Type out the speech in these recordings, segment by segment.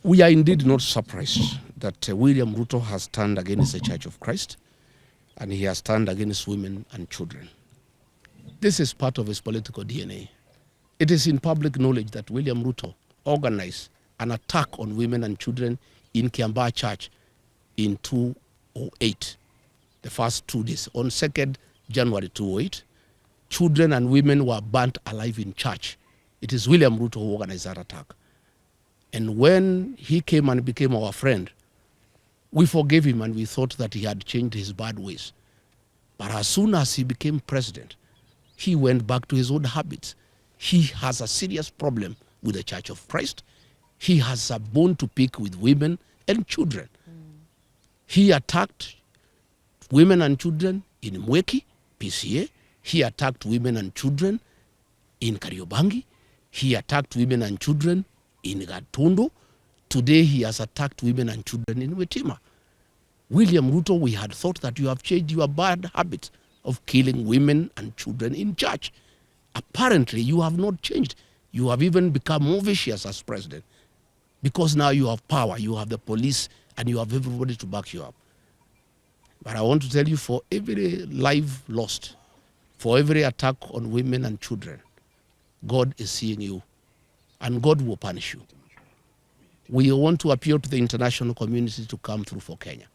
We are indeed not surprised that William Ruto has turned against the Church of Christ, and he has turned against women and children. This is part of his political DNA. It is in public knowledge that William Ruto organized an attack on women and children in KIAMBAA Church in 2008, the first 2 days. On 2nd January 2008, children and women were burnt alive in church. It is William Ruto who organized that attack. And when he came and became our friend, we forgave him and we thought that he had changed his bad ways. But as soon as he became president, he went back to his old habits. He has a serious problem with the Church of Christ. He has a bone to pick with women and children. He attacked women and children in Mweki, PCA. He attacked women and children in Kariobangi. He attacked women and children in Gatundu. Today he has attacked women and children in Wetima. William Ruto, we had thought that you have changed your bad habit of killing women and children in church. Apparently you have not changed. You have even become more vicious as president, because now you have power, you have the police, and you have everybody to back you up. But I want to tell you, for every life lost, for every attack on women and children, God is seeing you, and God will punish you. We want to appeal to the international community to come through for Kenya.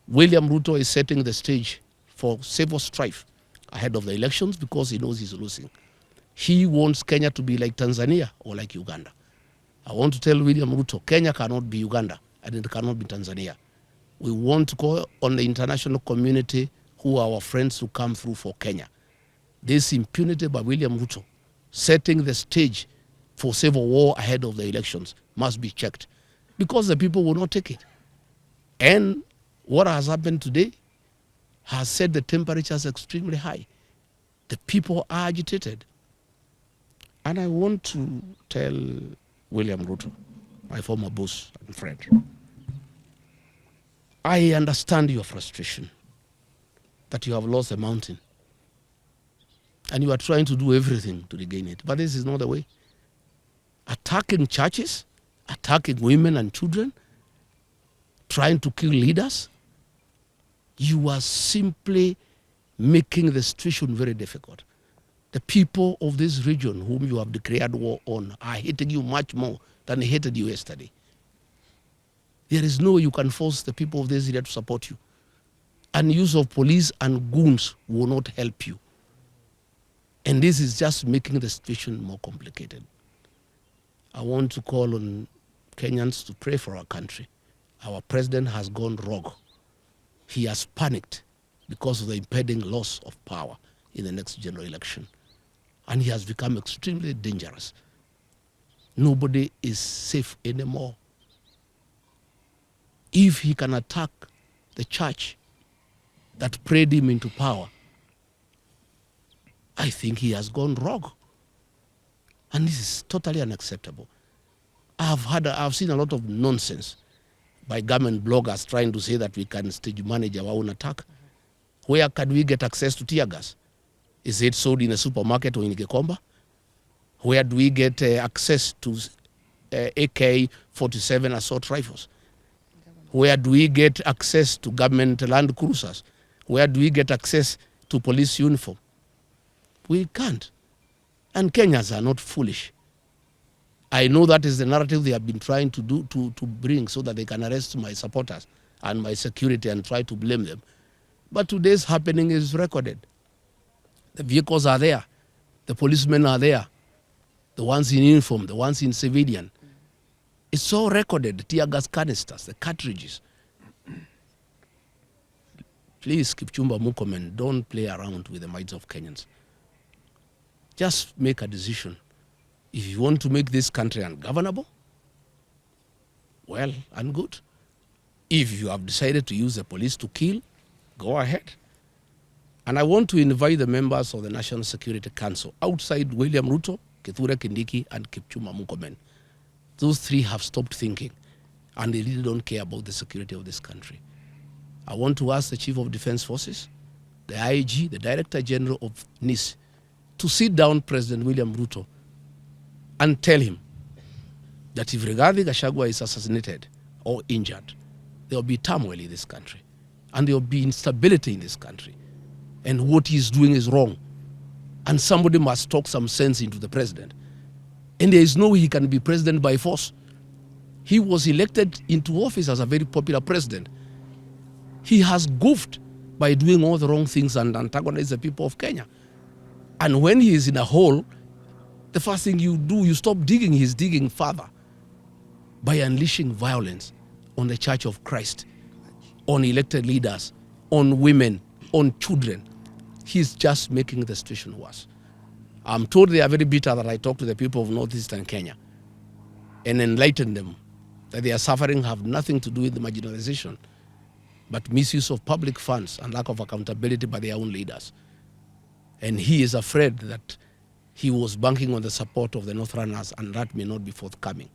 William Ruto is setting the stage for civil strife ahead of the elections because he knows he's losing. He wants Kenya to be like Tanzania or like Uganda. I want to tell William Ruto, Kenya cannot be Uganda and it cannot be Tanzania. We want to call on the international community, who are our friends, to come through for Kenya. This impunity by William Ruto, setting the stage for civil war ahead of the elections, must be checked, because the people will not take it. And what has happened today has set the temperatures extremely high. The people are agitated. And I want to tell William Ruto, my former boss and friend, I understand your frustration that you have lost the mountain and you are trying to do everything to regain it. But this is not the way. Attacking churches, attacking women and children, trying to kill leaders, you are simply making the situation very difficult. The people of this region whom you have declared war on are hating you much more than they hated you yesterday. There is no way you can force the people of this area to support you. And use of police and goons will not help you. And this is just making the situation more complicated. I want to call on Kenyans to pray for our country. Our president has gone rogue. He has panicked because of the impending loss of power in the next general election. And he has become extremely dangerous. Nobody is safe anymore. If he can attack the church that prayed him into power, I think he has gone rogue. And this is totally unacceptable. I've seen a lot of nonsense by government bloggers trying to say that we can stage manage our own attack. Where can we get access to tear gas? Is it sold in a supermarket or in Gikomba? Where do we get access to AK-47 assault rifles? Where do we get access to government land cruisers? Where do we get access to police uniform? We can't. And Kenyans are not foolish. I know that is the narrative they have been trying to do to bring so that they can arrest my supporters and my security and try to blame them. But today's happening is recorded. The vehicles are there. The policemen are there. The ones in uniform, the ones in civilian. It's all recorded, the tear gas canisters, the cartridges. Please, Kipchumba Murkomen, don't play around with the minds of Kenyans. Just make a decision. If you want to make this country ungovernable, well and good. If you have decided to use the police to kill, go ahead. And I want to invite the members of the National Security Council outside William Ruto, Kithure Kindiki, and Kipchumba Murkomen. Those three have stopped thinking, and they really don't care about the security of this country. I want to ask the Chief of Defense Forces, the IG, the Director General of NIS, to sit down President William Ruto and tell him that if Rigathi Gachagua is assassinated or injured, there will be turmoil in this country, and there will be instability in this country, and what he's doing is wrong, and somebody must talk some sense into the president. And there is no way he can be president by force. He was elected into office as a very popular president. He has goofed by doing all the wrong things and antagonized the people of Kenya. And when he is in a hole, the first thing you do, you stop digging. He's digging further by unleashing violence on the Church of Christ, on elected leaders, on women, on children. He's just making the situation worse. I'm told they are very bitter that I talk to the people of northeastern Kenya and enlighten them that their suffering have nothing to do with the marginalization, but misuse of public funds and lack of accountability by their own leaders. And he is afraid that he was banking on the support of the Northerners, and that may not be forthcoming.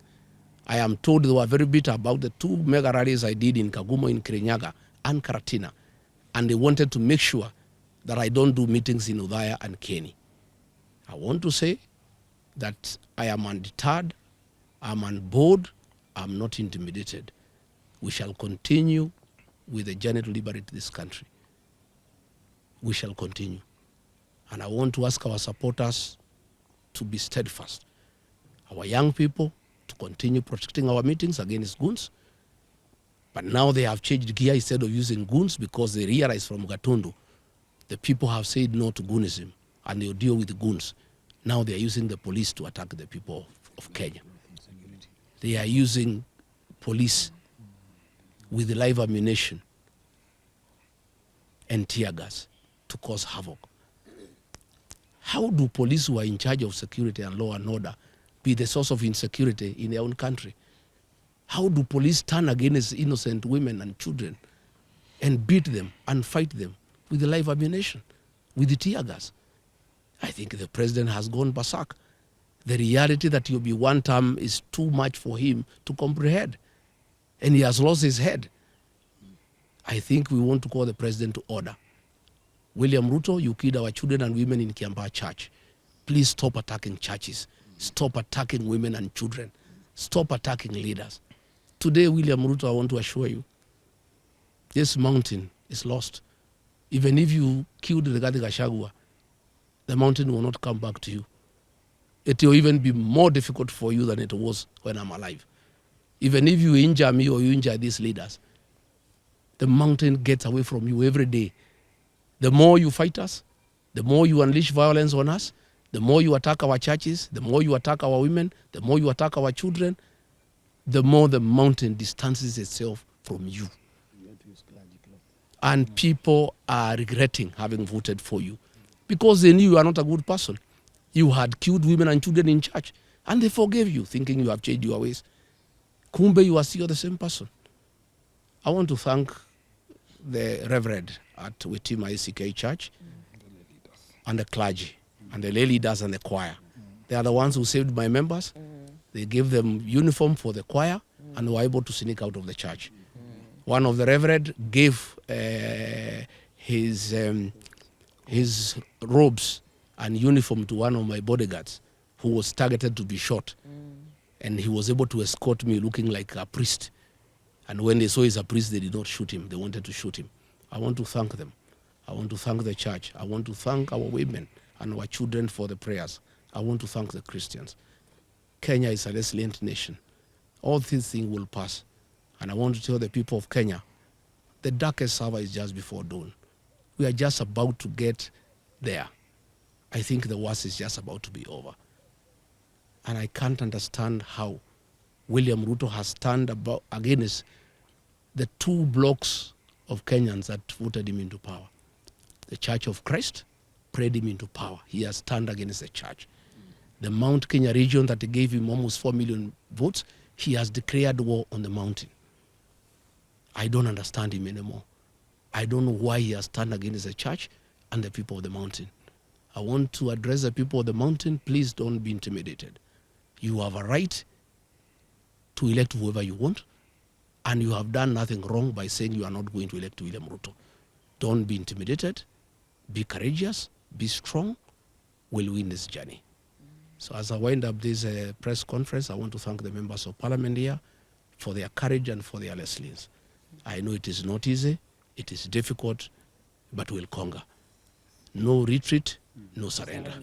I am told they were very bitter about the 2 mega rallies I did in Kagumo, in Kirinyaga, and Karatina, and they wanted to make sure that I don't do meetings in Udhaya and Keni. I want to say that I am undeterred, I'm on board, I'm not intimidated. We shall continue with the journey to liberate this country. We shall continue. And I want to ask our supporters to be steadfast. Our young people to continue protecting our meetings against goons. But now they have changed gear. Instead of using goons, because they realize from Gatundu, the people have said no to goonism and they'll deal with the goons. Now they are using the police to attack the people of Kenya. They are using police with live ammunition and tear gas to cause havoc. How do police who are in charge of security and law and order be the source of insecurity in their own country? How do police turn against innocent women and children and beat them and fight them with the live ammunition, with the tear gas? I think the president has gone berserk. The reality that he'll be one term is too much for him to comprehend, and he has lost his head. I think we want to call the president to order. William Ruto, you killed our children and women in KIAMBAA church. Please stop attacking churches. Stop attacking women and children. Stop attacking leaders. Today, William Ruto, I want to assure you, this mountain is lost. Even if you killed Rigathi Gachagua, the mountain will not come back to you. It will even be more difficult for you than it was when I'm alive. Even if you injure me or you injure these leaders, the mountain gets away from you every day. The more you fight us, the more you unleash violence on us, the more you attack our churches, the more you attack our women, the more you attack our children, the more the mountain distances itself from you. And people are regretting having voted for you because they knew you are not a good person. You had killed women and children in church, and they forgave you, thinking you have changed your ways. Kumbe, you are still the same person. I want to thank the Reverend at Witima ACK Church and the clergy and the lay leaders and the choir. They are the ones who saved my members. They gave them uniform for the choir and they were able to sneak out of the church. One of the Reverend gave his robes and uniform to one of my bodyguards who was targeted to be shot. And he was able to escort me looking like a priest. And when they saw he's a priest, they did not shoot him. They wanted to shoot him. I want to thank them. I want to thank the church. I want to thank our women and our children for the prayers. I want to thank the Christians. Kenya is a resilient nation. All these things will pass. And I want to tell the people of Kenya, the darkest hour is just before dawn. We are just about to get there. I think the worst is just about to be over. And I can't understand how William Ruto has turned against the 2 blocks of Kenyans that voted him into power. The Church of Christ prayed him into power. He has turned against the church. The Mount Kenya region that gave him almost 4 million votes, he has declared war on the mountain. I don't understand him anymore. I don't know why he has turned against the church and the people of the mountain. I want to address the people of the mountain. Please don't be intimidated. You have a right to elect whoever you want, and you have done nothing wrong by saying you are not going to elect William Ruto. Don't be intimidated. Be courageous. Be strong. We'll win this journey. So as I wind up this press conference, I want to thank the members of parliament here for their courage and for their resilience. I know it is not easy, it is difficult, but we'll conquer. No retreat, no surrender.